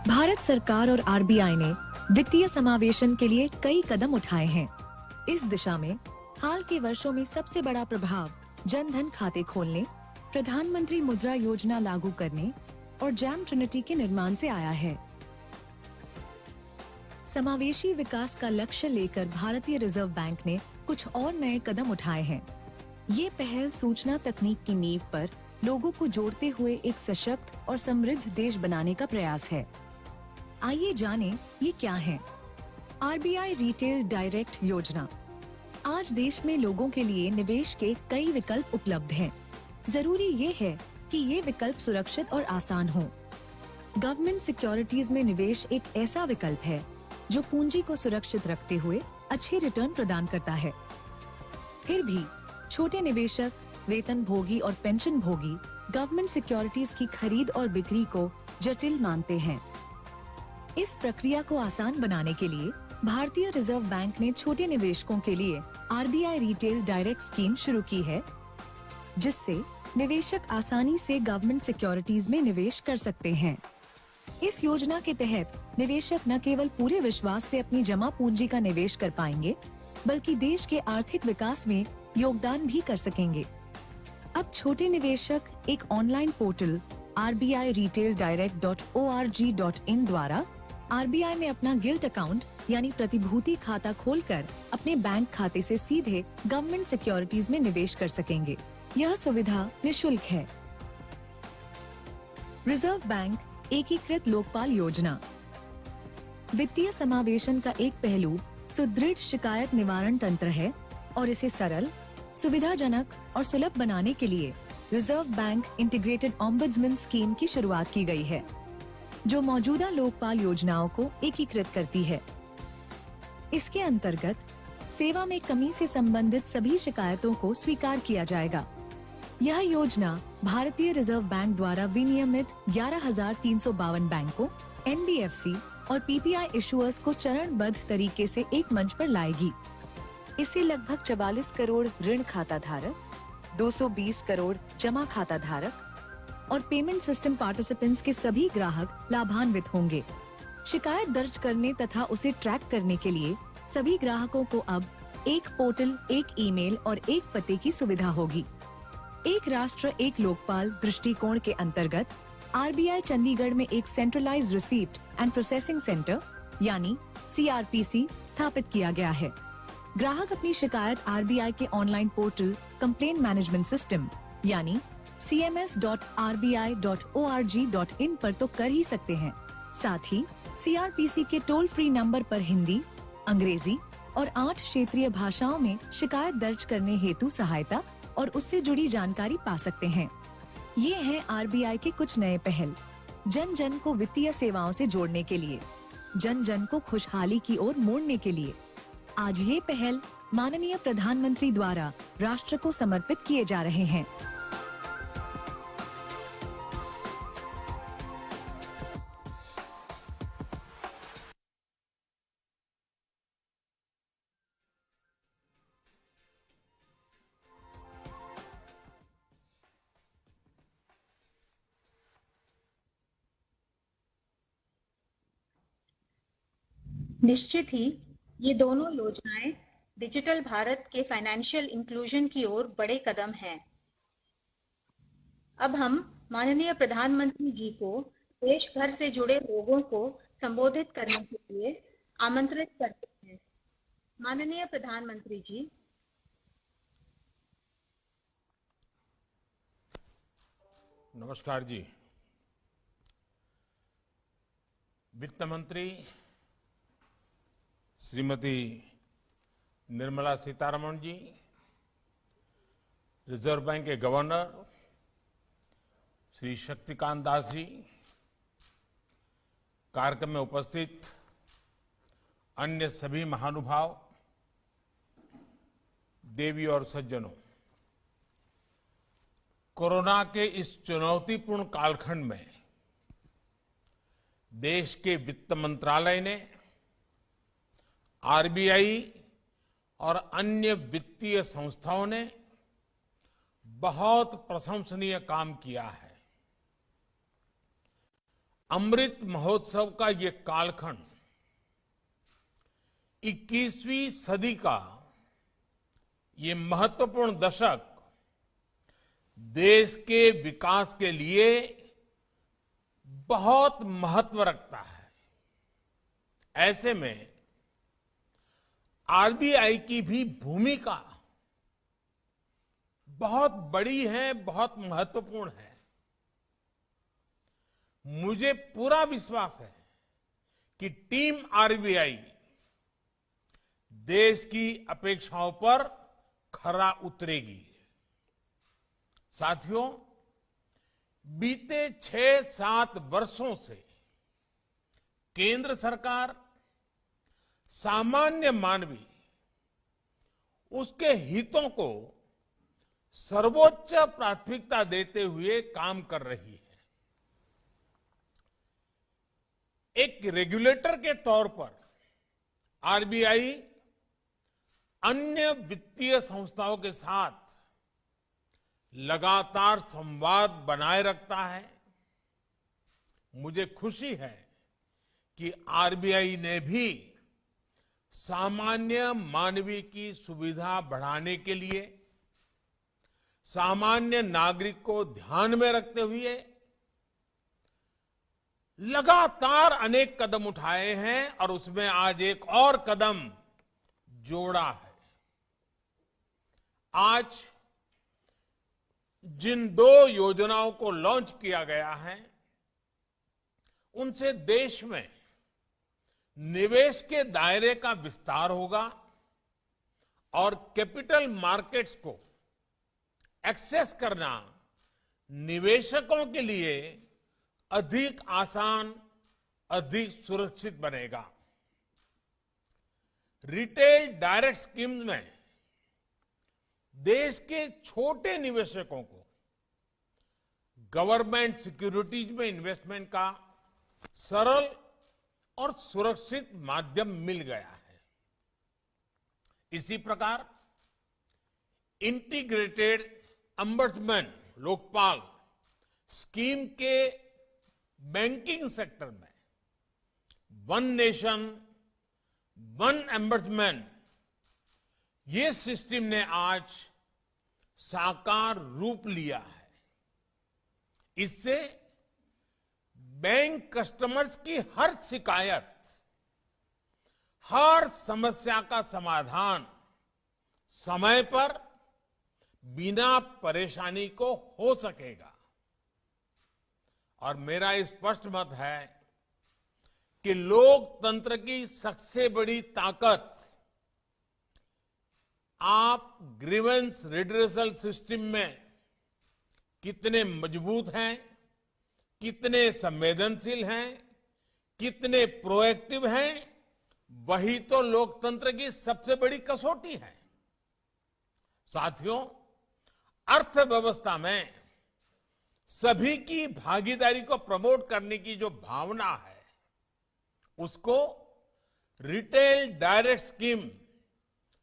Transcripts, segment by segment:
भारत सरकार और आरबीआई ने वित्तीय समावेशन के लिए कई कदम उठाए हैं। इस दिशा में हाल के वर्षों में सबसे बड़ा प्रभाव जन धन खाते खोलने, प्रधानमंत्री मुद्रा योजना लागू करने और जैम ट्रिनिटी के निर्माण से आया है। समावेशी विकास का लक्ष्य लेकर भारतीय रिजर्व बैंक ने कुछ और नए कदम उठाए हैं। ये पहल सूचना तकनीक की नींव पर लोगों को जोड़ते हुए एक सशक्त और समृद्ध देश बनाने का प्रयास है। आइए जानें ये क्या है। आरबीआई रिटेल डायरेक्ट योजना। आज देश में लोगों के लिए निवेश के कई विकल्प उपलब्ध हैं। जरूरी ये है कि ये विकल्प सुरक्षित और आसान हों। गवर्नमेंट सिक्योरिटीज में निवेश एक ऐसा विकल्प है जो पूंजी को सुरक्षित रखते हुए अच्छे रिटर्न प्रदान करता है। फिर भी छोटे निवेशक, वेतन भोगी और पेंशन भोगी गवर्नमेंट सिक्योरिटीज की खरीद और बिक्री को जटिल मानते हैं। इस प्रक्रिया को आसान बनाने के लिए भारतीय रिजर्व बैंक ने छोटे निवेशकों के लिए आरबीआई रिटेल डायरेक्ट स्कीम शुरू की है, जिससे निवेशक आसानी से गवर्नमेंट सिक्योरिटीज में निवेश कर सकते हैं। इस योजना के तहत निवेशक न केवल पूरे विश्वास से अपनी जमा पूंजी का निवेश कर पाएंगे, बल्कि देश के आर्थिक विकास में योगदान भी कर सकेंगे। अब छोटे निवेशक एक ऑनलाइन पोर्टल RBIRetailDirect.org.in द्वारा आरबीआई में अपना गिल्ट अकाउंट यानी प्रतिभूति खाता खोलकर अपने बैंक खाते से सीधे गवर्नमेंट सिक्योरिटीज में निवेश कर सकेंगे। यह सुविधा निशुल्क है। रिजर्व बैंक एकीकृत लोकपाल योजना। वित्तीय समावेशन का एक पहलू सुदृढ़ शिकायत निवारण तंत्र है और इसे सरल, सुविधाजनक और सुलभ बनाने के लिए reserve bank integrated ombudsman scheme की शुरुआत की गई है, जो मौजूदा लोकपाल योजनाओं को एकीकृत करती है। इसके अंतर्गत सेवा में कमी से संबंधित सभी शिकायतों को स्वीकार किया जाएगा। यह योजना भारतीय रिजर्व बैंक द्वारा विनियमित 11,352 बैंकों, एनबीएफसी और पीपीआई इशुअर्स को चरणबद्ध तरीके से एक मंच पर लाएगी। इससे लगभग 44 करोड़ ऋण खाता धारक, 220 करोड़ जमा खाता धारक और पेमेंट सिस्टम पार्टिसिपेंट्स के सभी ग्राहक लाभान्वित होंगे। शिकायत दर्ज करने तथा उसे ट्रैक करने के लिए सभी ग्राहकों को अब एक पोर्टल, एक ईमेल और एक पते की सुविधा होगी। एक राष्ट्र एक लोकपाल दृष्टिकोण के अंतर्गत आरबीआई चंडीगढ़ में एक centralised receipt and processing centre यानी सीआरपीसी स्थापित किया गया है। ग्राहक अपनी शिकायत आरबीआई के online portal complaint management system यानी cms.rbi.org.in पर तो कर ही सकते हैं। साथ ही सीआरपीसी के टोल फ्री नंबर पर हिंदी, अंग्रेजी और 8 क्षेत्रीय भाषाओं में शिकायत दर्ज करने हेतु सहायता और उससे जुड़ी जानकारी पा सकते हैं। ये हैं आरबीआई के कुछ नए पहल, जन जन को वित्तीय सेवाओं से जोड़ने के लिए, जन जन को खुशहाली की ओर मोड़ने के लिए। आज ये पहल माननीय प्रधानमंत्री द्वारा राष्ट्र को समर्पित किए जा रहे हैं। निश्चित ही ये दोनों योजनाएं डिजिटल भारत के फाइनेंशियल इंक्लूजन की ओर बड़े कदम हैं। अब हम माननीय प्रधानमंत्री जी को देश भर से जुड़े लोगों को संबोधित करने के लिए आमंत्रित करते हैं। माननीय प्रधानमंत्री जी। नमस्कार जी। वित्त मंत्री श्रीमती निर्मला सीतारमण जी, रिजर्व बैंक के गवर्नर श्री शक्तिकांत दास जी, कार्यक्रम में उपस्थित अन्य सभी महानुभाव, देवी और सज्जनों, कोरोना के इस चुनौतीपूर्ण कालखंड में देश के वित्त मंत्रालय ने आरबीआई और अन्य वित्तीय संस्थाओं ने बहुत प्रशंसनीय काम किया है। अमृत महोत्सव का ये कालखंड 21वीं सदी का ये महत्वपूर्ण दशक देश के विकास के लिए बहुत महत्व रखता है। ऐसे में आरबीआई की भी भूमिका बहुत बड़ी है, बहुत महत्वपूर्ण है। मुझे पूरा विश्वास है कि टीम आरबीआई देश की अपेक्षाओं पर खरा उतरेगी। साथियों, बीते 6-7 वर्षों से केंद्र सरकार सामान्य मानवी उसके हितों को सर्वोच्च प्राथमिकता देते हुए काम कर रही है। एक रेगुलेटर के तौर पर आरबीआई अन्य वित्तीय संस्थाओं के साथ लगातार संवाद बनाए रखता है। मुझे खुशी है कि आरबीआई ने भी सामान्य मानवी की सुविधा बढ़ाने के लिए सामान्य नागरिक को ध्यान में रखते हुए लगातार अनेक कदम उठाए हैं और उसमें आज एक और कदम जोड़ा है। आज जिन 2 योजनाओं को लॉन्च किया गया है, उनसे देश में निवेश के दायरे का विस्तार होगा और कैपिटल मार्केट्स को एक्सेस करना निवेशकों के लिए अधिक आसान, अधिक सुरक्षित बनेगा। रिटेल डायरेक्ट स्कीम्स में देश के छोटे निवेशकों को गवर्नमेंट सिक्योरिटीज में इन्वेस्टमेंट का सरल और सुरक्षित माध्यम मिल गया है। इसी प्रकार इंटीग्रेटेड अंबर्समेंट लोकपाल स्कीम के बैंकिंग सेक्टर में वन नेशन वन एम्बर्समेंट ये सिस्टम ने आज साकार रूप लिया है। इससे बैंक कस्टमर्स की हर शिकायत, हर समस्या का समाधान समय पर बिना परेशानी को हो सकेगा। और मेरा स्पष्ट मत है कि लोकतंत्र की सबसे बड़ी ताकत आप ग्रीवेंस रिड्रेसल सिस्टम में कितने मजबूत हैं, कितने संवेदनशील हैं, कितने प्रोएक्टिव हैं, वही तो लोकतंत्र की सबसे बड़ी कसौटी है। साथियों, अर्थव्यवस्था में सभी की भागीदारी को प्रमोट करने की जो भावना है, उसको रिटेल डायरेक्ट स्कीम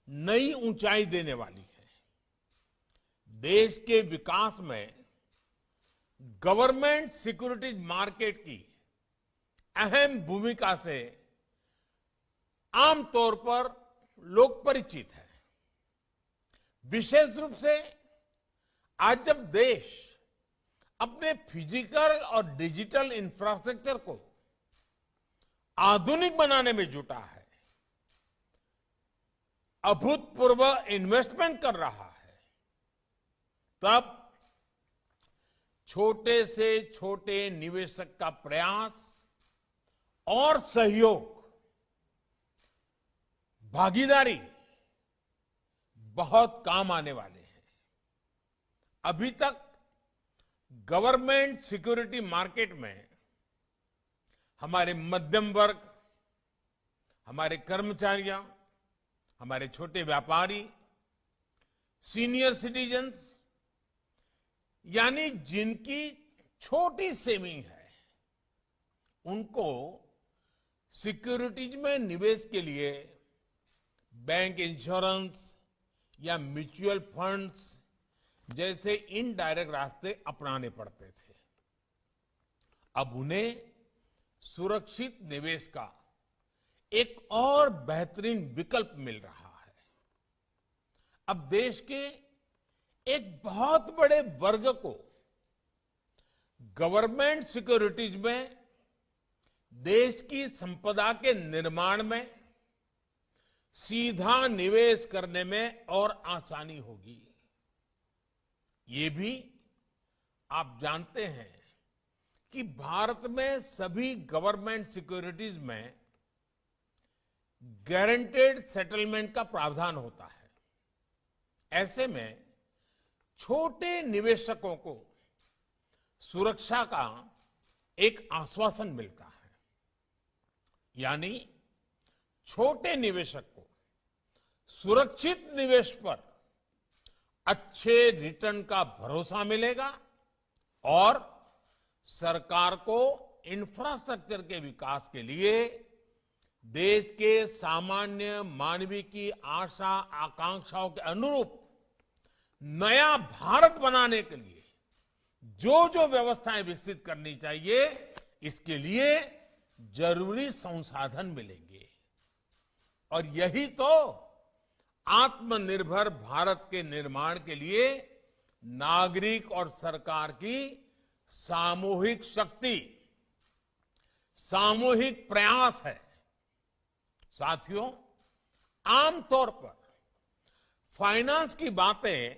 नई ऊंचाई देने वाली है। देश के विकास में गवर्नमेंट सिक्योरिटीज मार्केट की अहम भूमिका से आमतौर पर लोग परिचित हैं। विशेष रूप से आज जब देश अपने फिजिकल और डिजिटल इंफ्रास्ट्रक्चर को आधुनिक बनाने में जुटा है, अभूतपूर्व इन्वेस्टमेंट कर रहा है, तब छोटे से छोटे निवेशक का प्रयास और सहयोग, भागीदारी बहुत काम आने वाले हैं। अभी तक गवर्नमेंट सिक्योरिटी मार्केट में हमारे मध्यम वर्ग, हमारे कर्मचारियों, हमारे छोटे व्यापारी, सीनियर सिटीजन्स, यानी जिनकी छोटी सेविंग है, उनको सिक्योरिटीज में निवेश के लिए बैंक इंश्योरेंस या म्यूचुअल फंड्स जैसे इनडायरेक्ट रास्ते अपनाने पड़ते थे। अब उन्हें सुरक्षित निवेश का एक और बेहतरीन विकल्प मिल रहा है। अब देश के एक बहुत बड़े वर्ग को गवर्नमेंट सिक्योरिटीज में देश की संपदा के निर्माण में सीधा निवेश करने में और आसानी होगी। ये भी आप जानते हैं कि भारत में सभी गवर्नमेंट सिक्योरिटीज में गारंटेड सेटलमेंट का प्रावधान होता है। ऐसे में छोटे निवेशकों को सुरक्षा का एक आश्वासन मिलता है, यानी छोटे निवेशक को सुरक्षित निवेश पर अच्छे रिटर्न का भरोसा मिलेगा और सरकार को इंफ्रास्ट्रक्चर के विकास के लिए देश के सामान्य मानवीय की आशा आकांक्षाओं के अनुरूप नया भारत बनाने के लिए जो जो व्यवस्थाएं विकसित करनी चाहिए, इसके लिए जरूरी संसाधन मिलेंगे। और यही तो आत्मनिर्भर भारत के निर्माण के लिए नागरिक और सरकार की सामूहिक शक्ति, सामूहिक प्रयास है। साथियों, आमतौर पर फाइनेंस की बातें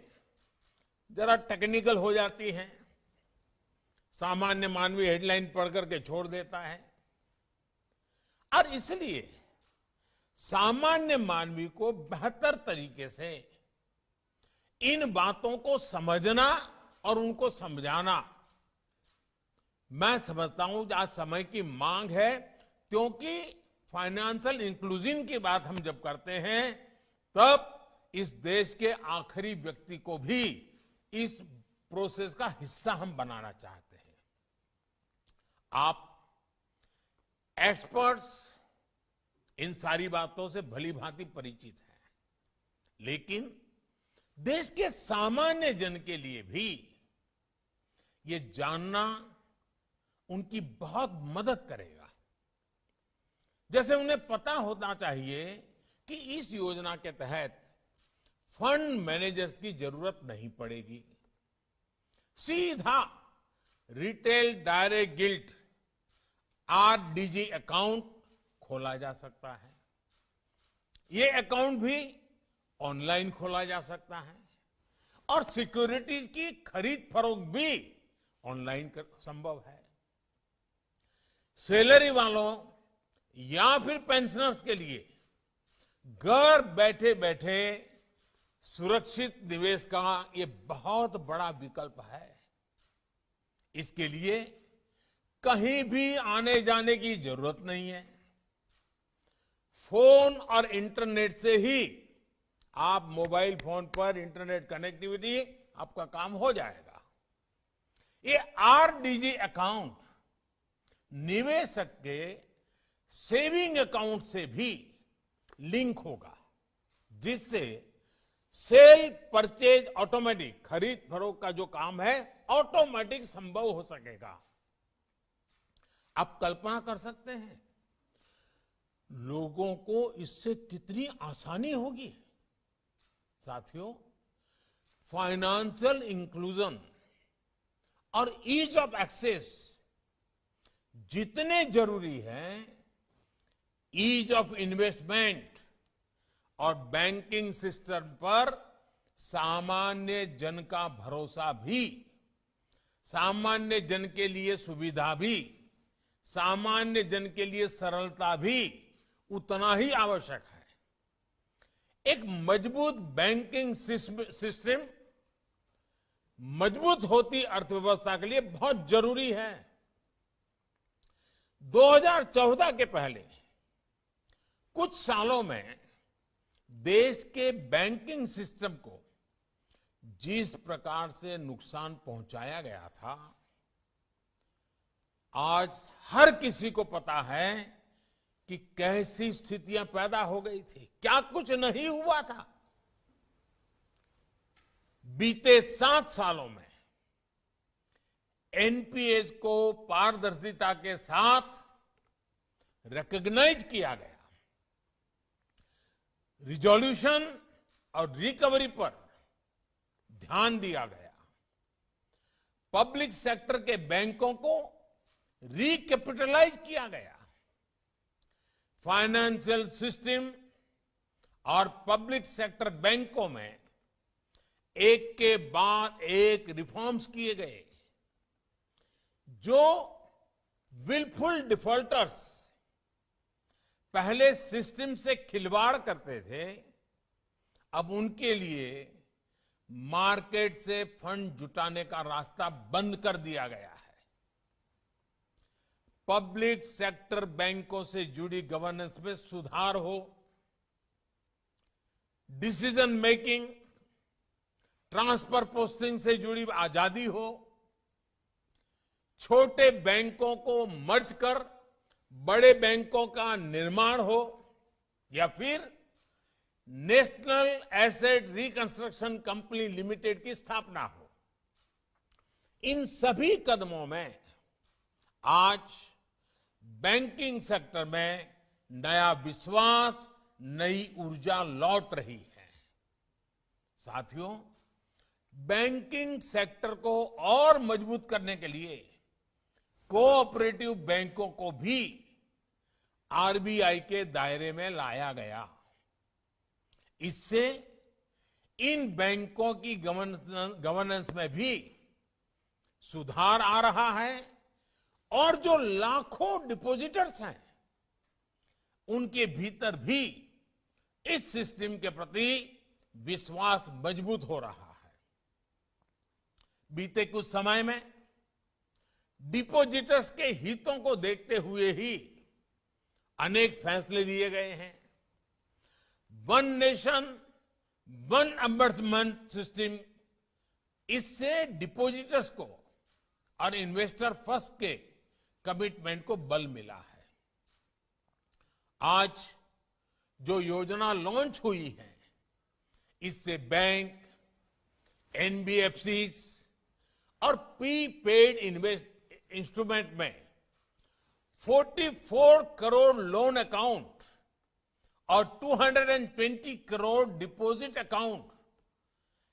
जरा टेक्निकल हो जाती हैं, सामान्य मानवीय हेडलाइन पढ़ करके छोड़ देता है, और इसलिए सामान्य मानवीय को बेहतर तरीके से इन बातों को समझना और उनको समझाना, मैं समझता हूं कि आज समय की मांग है, क्योंकि फाइनेंशियल इंक्लूजन की बात हम जब करते हैं तब इस देश के आखिरी व्यक्ति को भी इस प्रोसेस का हिस्सा हम बनाना चाहते हैं। आप एक्सपर्ट्स इन सारी बातों से भली भांति परिचित हैं, लेकिन देश के सामान्य जन के लिए भी ये जानना उनकी बहुत मदद करेगा। जैसे उन्हें पता होना चाहिए कि इस योजना के तहत फंड मैनेजर्स की जरूरत नहीं पड़ेगी, सीधा retail direct guilt RDG account खोला जा सकता है। ये अकाउंट भी ऑनलाइन खोला जा सकता है और सिक्योरिटीज की खरीद फरोख्त भी ऑनलाइन संभव है। सैलरी वालों या फिर पेंशनर्स के लिए घर बैठे बैठे सुरक्षित निवेश का ये बहुत बड़ा विकल्प है। इसके लिए कहीं भी आने जाने की जरूरत नहीं है। फोन और इंटरनेट से ही आप मोबाइल फोन पर इंटरनेट कनेक्टिविटी आपका काम हो जाएगा। ये आरडीजी अकाउंट निवेशक के सेविंग अकाउंट से भी लिंक होगा, जिससे सेल परचेज ऑटोमेटिक, खरीद फरोख्त का जो काम है ऑटोमेटिक संभव हो सकेगा। आप कल्पना कर सकते हैं लोगों को इससे कितनी आसानी होगी। साथियों, फाइनेंशियल इंक्लूजन और ईज ऑफ एक्सेस जितने जरूरी हैं, ईज ऑफ इन्वेस्टमेंट और बैंकिंग सिस्टम पर सामान्य जन का भरोसा भी, सामान्य जन के लिए सुविधा भी, सामान्य जन के लिए सरलता भी उतना ही आवश्यक है। एक मजबूत बैंकिंग सिस्टम मजबूत होती अर्थव्यवस्था के लिए बहुत जरूरी है। 2014 के पहले कुछ सालों में देश के बैंकिंग सिस्टम को जिस प्रकार से नुकसान पहुंचाया गया था, आज हर किसी को पता है कि कैसी स्थितियां पैदा हो गई थी, क्या कुछ नहीं हुआ था। बीते 7 सालों में एनपीएस को पारदर्शिता के साथ रिकॉग्नाइज किया गया। रिजोल्यूशन और रिकवरी पर ध्यान दिया गया। पब्लिक सेक्टर के बैंकों को रिकैपिटलाइज किया गया। फाइनेंशियल सिस्टम और पब्लिक सेक्टर बैंकों में एक के बाद एक रिफॉर्म्स किए गए। जो विलफुल डिफॉल्टर्स पहले सिस्टम से खिलवाड़ करते थे, अब उनके लिए मार्केट से फंड जुटाने का रास्ता बंद कर दिया गया है। पब्लिक सेक्टर बैंकों से जुड़ी गवर्नेंस में सुधार हो, डिसीजन मेकिंग, ट्रांसफर पोस्टिंग से जुड़ी आजादी हो, छोटे बैंकों को मर्ज कर बड़े बैंकों का निर्माण हो, या फिर national asset reconstruction company limited की स्थापना हो। इन सभी कदमों में आज बैंकिंग सेक्टर में नया विश्वास, नई ऊर्जा लौट रही है। साथियों, बैंकिंग सेक्टर को और मजबूत करने के लिए कोऑपरेटिव बैंकों को भी आरबीआई के दायरे में लाया गया। इससे इन बैंकों की गवर्नेंस में भी सुधार आ रहा है और जो लाखों डिपॉजिटर्स हैं, उनके भीतर भी इस सिस्टम के प्रति विश्वास मजबूत हो रहा है। बीते कुछ समय में डिपॉजिटर्स के हितों को देखते हुए ही अनेक फैसले लिए गए हैं। वन नेशन वन अम्बर्समेंट सिस्टम, इससे डिपॉजिटर्स को और इन्वेस्टर फर्स्ट के कमिटमेंट को बल मिला है। आज जो योजना लॉन्च हुई है, इससे बैंक, एनबीएफसीज और प्रीपेड इंस्ट्रूमेंट में 44 करोड़ लोन अकाउंट और 220 करोड़ डिपॉजिट अकाउंट,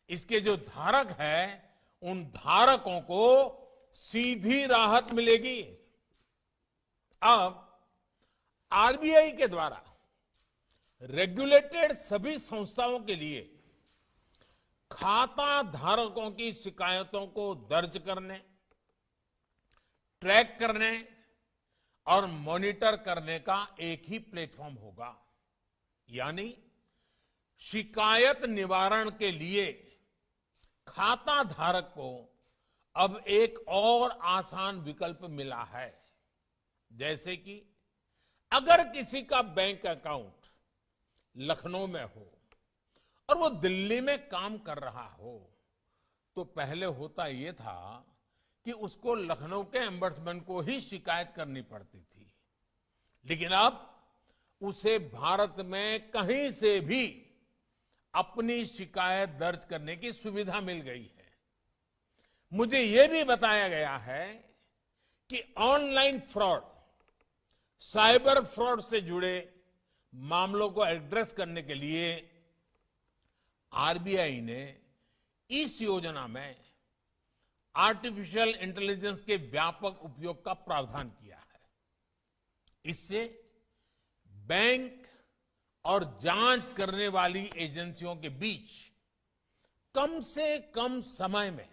इसके जो धारक हैं, उन धारकों को सीधी राहत मिलेगी। अब आरबीआई के द्वारा रेगुलेटेड सभी संस्थाओं के लिए खाता धारकों की शिकायतों को दर्ज करने, ट्रैक करने और मॉनिटर करने का एक ही प्लेटफॉर्म होगा। यानी शिकायत निवारण के लिए खाता धारक को अब एक और आसान विकल्प मिला है। जैसे कि अगर किसी का बैंक अकाउंट लखनऊ में हो और वो दिल्ली में काम कर रहा हो, तो पहले होता यह था कि उसको लखनऊ के एम्बर्समेंट को ही शिकायत करनी पड़ती थी। लेकिन अब उसे भारत में कहीं से भी अपनी शिकायत दर्ज करने की सुविधा मिल गई है। मुझे यह भी बताया गया है कि ऑनलाइन फ्रॉड, साइबर फ्रॉड से जुड़े मामलों को एड्रेस करने के लिए आरबीआई ने इस योजना में आर्टिफिशियल इंटेलिजेंस के व्यापक उपयोग का प्रावधान किया है। इससे बैंक और जांच करने वाली एजेंसियों के बीच कम से कम समय में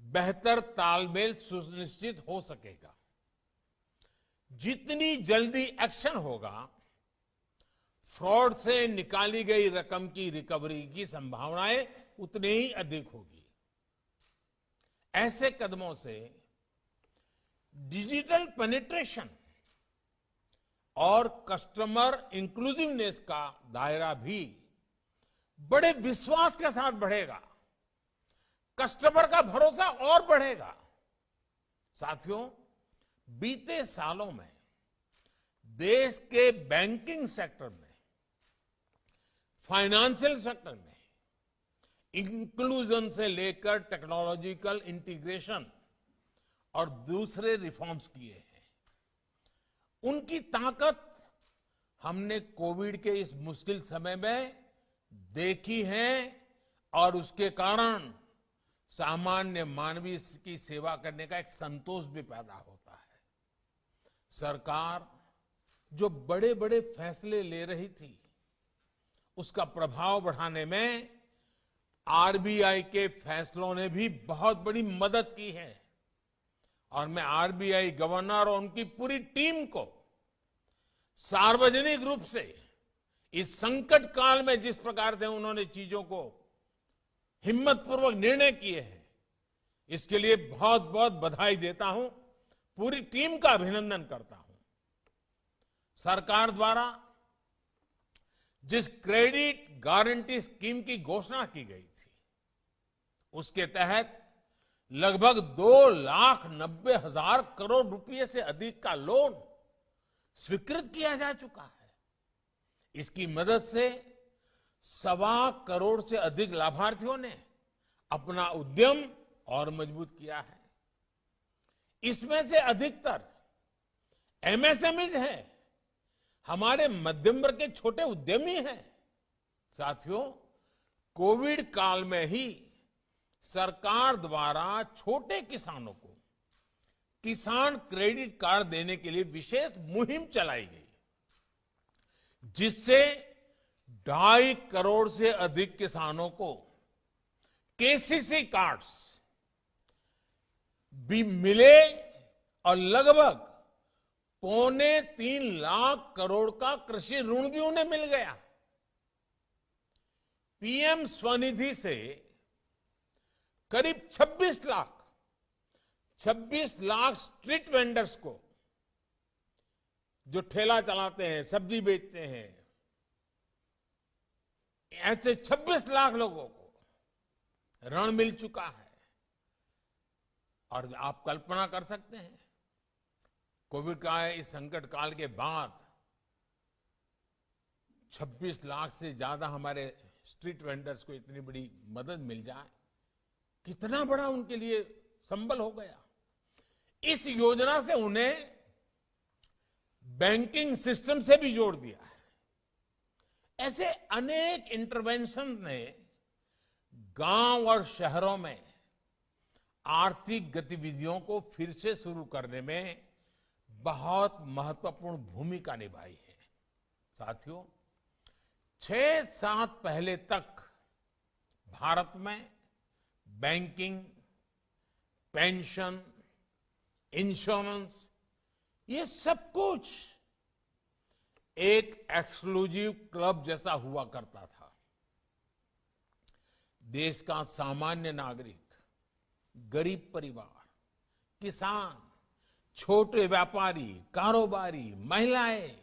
बेहतर तालमेल सुनिश्चित हो सकेगा। जितनी जल्दी एक्शन होगा, फ्रॉड से निकाली गई रकम की रिकवरी की संभावनाएं उतनी ही अधिक होगी। ऐसे कदमों से डिजिटल पेनिट्रेशन और कस्टमर इंक्लूसिवनेस का दायरा भी बड़े विश्वास के साथ बढ़ेगा। कस्टमर का भरोसा और बढ़ेगा। साथियों, बीते सालों में देश के बैंकिंग सेक्टर में, फाइनेंशियल सेक्टर में इंक्लूजन से लेकर टेक्नोलॉजिकल इंटीग्रेशन और दूसरे रिफॉर्म्स किए हैं। उनकी ताकत हमने कोविड के इस मुश्किल समय में देखी है और उसके कारण सामान्य मानवीय की सेवा करने का एक संतोष भी पैदा होता है। सरकार जो बड़े बड़े फैसले ले रही थी, उसका प्रभाव बढ़ाने में आरबीआई के फैसलों ने भी बहुत बड़ी मदद की है और मैं आरबीआई गवर्नर और उनकी पूरी टीम को सार्वजनिक रूप से इस संकट काल में जिस प्रकार से उन्होंने चीजों को हिम्मतपूर्वक निर्णय किए हैं, इसके लिए बहुत बहुत बधाई देता हूं, पूरी टीम का अभिनंदन करता हूं। सरकार द्वारा जिस क्रेडिट गारंटी स्कीम की घोषणा की गई थी, उसके तहत लगभग 2,90,000 करोड़ रुपए से अधिक का लोन स्वीकृत किया जा चुका है। इसकी मदद से 1.25 करोड़ से अधिक लाभार्थियों ने अपना उद्यम और मजबूत किया है। इसमें से अधिकतर एमएसएमईज हैं, हमारे मध्यम वर्ग के छोटे उद्यमी हैं। साथियों, कोविड काल में ही सरकार द्वारा छोटे किसानों को किसान क्रेडिट कार्ड देने के लिए विशेष मुहिम चलाई गई, जिससे 2.5 करोड़ से अधिक किसानों को केसीसी कार्ड्स भी मिले और लगभग 2.25 लाख करोड़ का कृषि ऋण भी उन्हें मिल गया। पीएम स्वनिधि से करीब 26 लाख स्ट्रीट वेंडर्स को, जो ठेला चलाते हैं, सब्जी बेचते हैं, ऐसे 26 लाख लोगों को ऋण मिल चुका है। और आप कल्पना कर सकते हैं, कोविड का इस संकट काल के बाद 26 लाख से ज्यादा हमारे स्ट्रीट वेंडर्स को इतनी बड़ी मदद मिल जाए, कितना बड़ा उनके लिए संबल हो गया। इस योजना से उन्हें बैंकिंग सिस्टम से भी जोड़ दिया है। ऐसे अनेक इंटरवेंशन ने गांव और शहरों में आर्थिक गतिविधियों को फिर से शुरू करने में बहुत महत्वपूर्ण भूमिका निभाई है। साथियों, 6 साल पहले तक भारत में बैंकिंग, पेंशन, इंश्योरेंस, ये सब कुछ एक एक्सक्लूसिव क्लब जैसा हुआ करता था। देश का सामान्य नागरिक, गरीब परिवार, किसान, छोटे व्यापारी, कारोबारी, महिलाएं,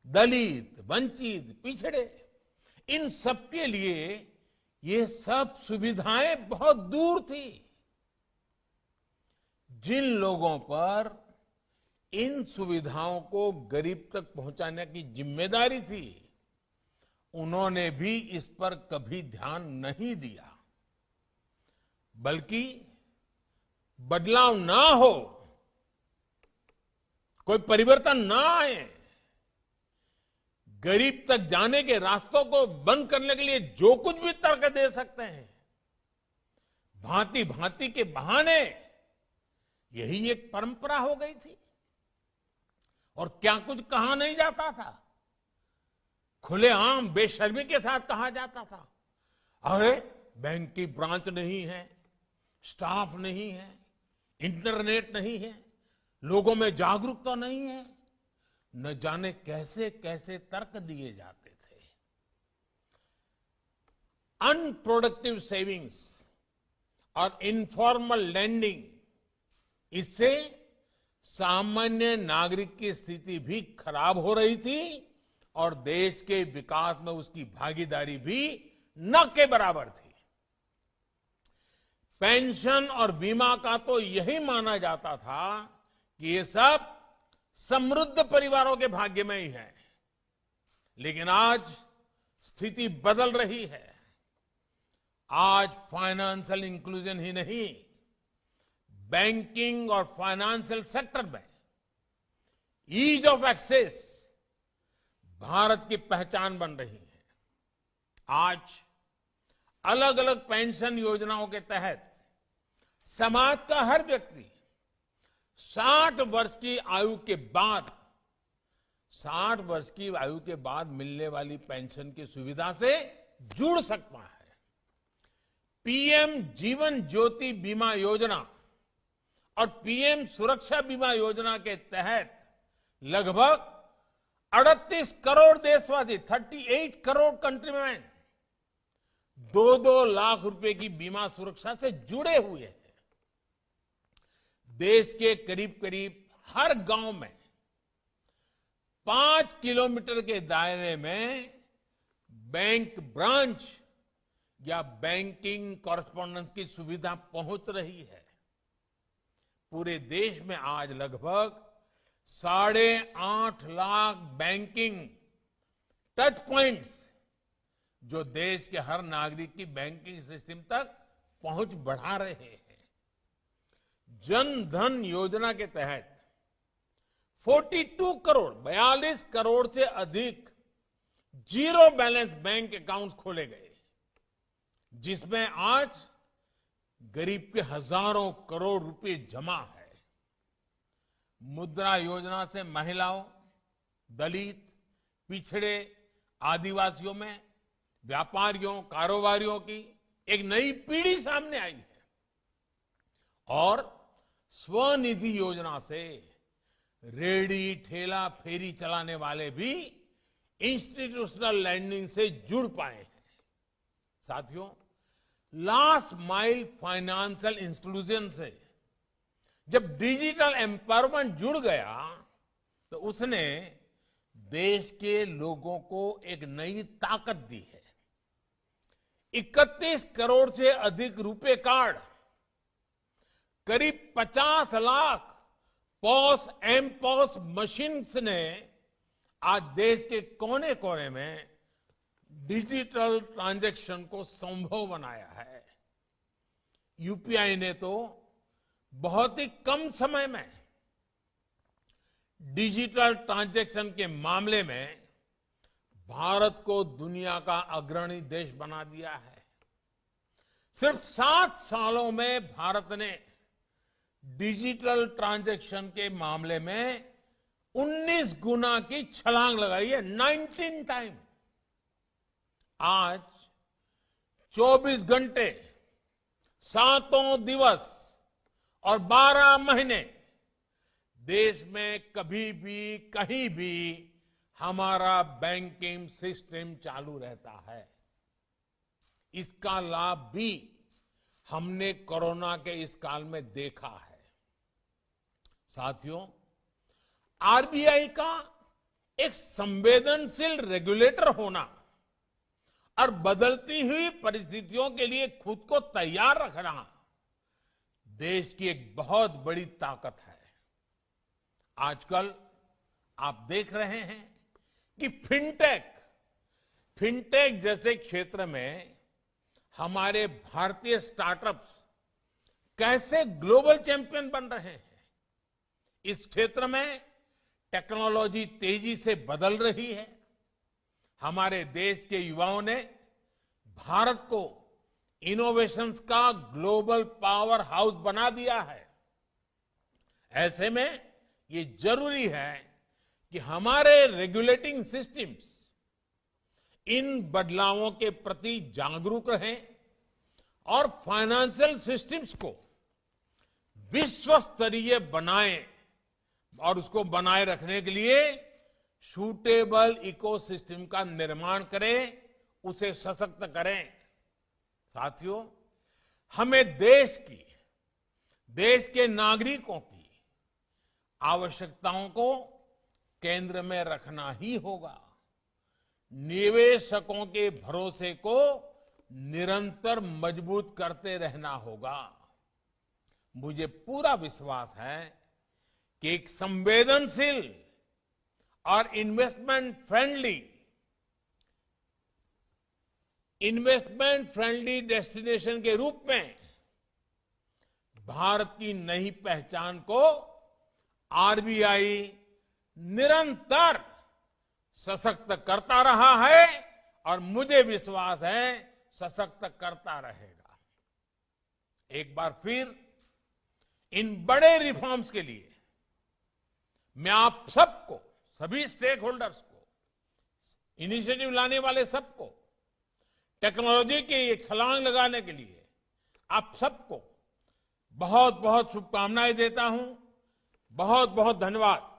दलित, वंचित, पिछड़े, इन सबके लिए ये सब सुविधाएं बहुत दूर थी। जिन लोगों पर इन सुविधाओं को गरीब तक पहुंचाने की जिम्मेदारी थी, उन्होंने भी इस पर कभी ध्यान नहीं दिया, बल्कि बदलाव ना हो, कोई परिवर्तन ना आए, गरीब तक जाने के रास्तों को बंद करने के लिए जो कुछ भी तर्क दे सकते हैं, भांति भांति के बहाने, यही एक परंपरा हो गई थी। और क्या कुछ कहा नहीं जाता था, खुलेआम बेशर्मी के साथ कहा जाता था, अरे बैंक की ब्रांच नहीं है, स्टाफ नहीं है, इंटरनेट नहीं है, लोगों में जागरूकता नहीं है, न जाने कैसे कैसे तर्क दिए जाते थे। अनप्रोडक्टिव सेविंग्स और इनफॉर्मल लैंडिंग, इससे सामान्य नागरिक की स्थिति भी खराब हो रही थी और देश के विकास में उसकी भागीदारी भी न के बराबर थी। पेंशन और बीमा का तो यही माना जाता था कि ये सब समृद्ध परिवारों के भाग्य में ही है, लेकिन आज स्थिति बदल रही है। आज फाइनेंशियल इंक्लूजन ही नहीं, बैंकिंग और फाइनेंशियल सेक्टर में ईज ऑफ एक्सेस भारत की पहचान बन रही है। आज अलग अलग पेंशन योजनाओं के तहत समाज का हर व्यक्ति 60 वर्ष की आयु के बाद 60 वर्ष की आयु के बाद मिलने वाली पेंशन की सुविधा से जुड़ सकता है। पीएम जीवन ज्योति बीमा योजना और पीएम सुरक्षा बीमा योजना के तहत लगभग 38 करोड़ देशवासी 38 करोड़ कंट्रीमैन 2-2 लाख रुपए की बीमा सुरक्षा से जुड़े हुए हैं। देश के करीब करीब हर गांव में 5 किलोमीटर के दायरे में बैंक ब्रांच या बैंकिंग कॉरेस्पॉन्डेंस की सुविधा पहुंच रही है। पूरे देश में आज लगभग 8.5 लाख बैंकिंग टच पॉइंट्स जो देश के हर नागरिक की बैंकिंग सिस्टम तक पहुंच बढ़ा रहे हैं। जन धन योजना के तहत 42 करोड़ से अधिक जीरो बैलेंस बैंक अकाउंट्स खोले गए, जिसमें आज गरीब के हजारों करोड़ रुपए जमा है। मुद्रा योजना से महिलाओं, दलित, पिछड़े, आदिवासियों में व्यापारियों, कारोबारियों की एक नई पीढ़ी सामने आई है। और स्वनिधि योजना से रेहड़ी, ठेला, फेरी चलाने वाले भी इंस्टीट्यूशनल लैंडिंग से जुड़ पाए हैं। साथियों, लास्ट माइल फाइनेंशियल इंस्टीट्यूशन से जब डिजिटल एम्पावरमेंट जुड़ गया तो उसने देश के लोगों को एक नई ताकत दी है। 31 करोड़ से अधिक रुपए कार्ड, करीब 50 lakh POS M POS machines ने आज देश के कोने कोने में डिजिटल ट्रांजैक्शन को संभव बनाया है। यूपीआई ने तो बहुत ही कम समय में डिजिटल ट्रांजैक्शन के मामले में भारत को दुनिया का अग्रणी देश बना दिया है। सिर्फ 7 सालों में भारत ने डिजिटल ट्रांजैक्शन के मामले में 19 गुना की छलांग लगाई है, 19 टाइम। आज 24 घंटे, 7 दिवस और 12 महीने देश में कभी भी कहीं भी हमारा बैंकिंग सिस्टम चालू रहता है। इसका लाभ भी हमने कोरोना के इस काल में देखा है। साथियों, आरबीआई का एक संवेदनशील रेगुलेटर होना और बदलती हुई परिस्थितियों के लिए खुद को तैयार रखना देश की एक बहुत बड़ी ताकत है। आजकल आप देख रहे हैं कि फिनटेक जैसे क्षेत्र में हमारे भारतीय स्टार्टअप्स कैसे ग्लोबल चैंपियन बन रहे हैं। इस क्षेत्र में टेक्नोलॉजी तेजी से बदल रही है। हमारे देश के युवाओं ने भारत को इनोवेशंस का ग्लोबल पावर हाउस बना दिया है। ऐसे में ये जरूरी है कि हमारे रेगुलेटिंग सिस्टम्स इन बदलावों के प्रति जागरूक रहें और फाइनेंशियल सिस्टम्स को विश्व स्तरीय बनाएं और उसको बनाए रखने के लिए सूटेबल इकोसिस्टम का निर्माण करें, उसे सशक्त करें। साथियों, हमें देश के नागरिकों की आवश्यकताओं को केंद्र में रखना ही होगा। निवेशकों के भरोसे को निरंतर मजबूत करते रहना होगा। मुझे पूरा विश्वास है कि एक संवेदनशील और इन्वेस्टमेंट फ्रेंडली डेस्टिनेशन के रूप में भारत की नई पहचान को आरबीआई निरंतर सशक्त करता रहा है और मुझे विश्वास है सशक्त करता रहेगा। एक बार फिर इन बड़े रिफॉर्म्स के लिए मैं आप सबको, सभी स्टेक होल्डर्स को, इनिशिएटिव लाने वाले सबको, टेक्नोलॉजी की एक छलांग लगाने के लिए आप सबको बहुत बहुत शुभकामनाएं देता हूं। बहुत बहुत धन्यवाद।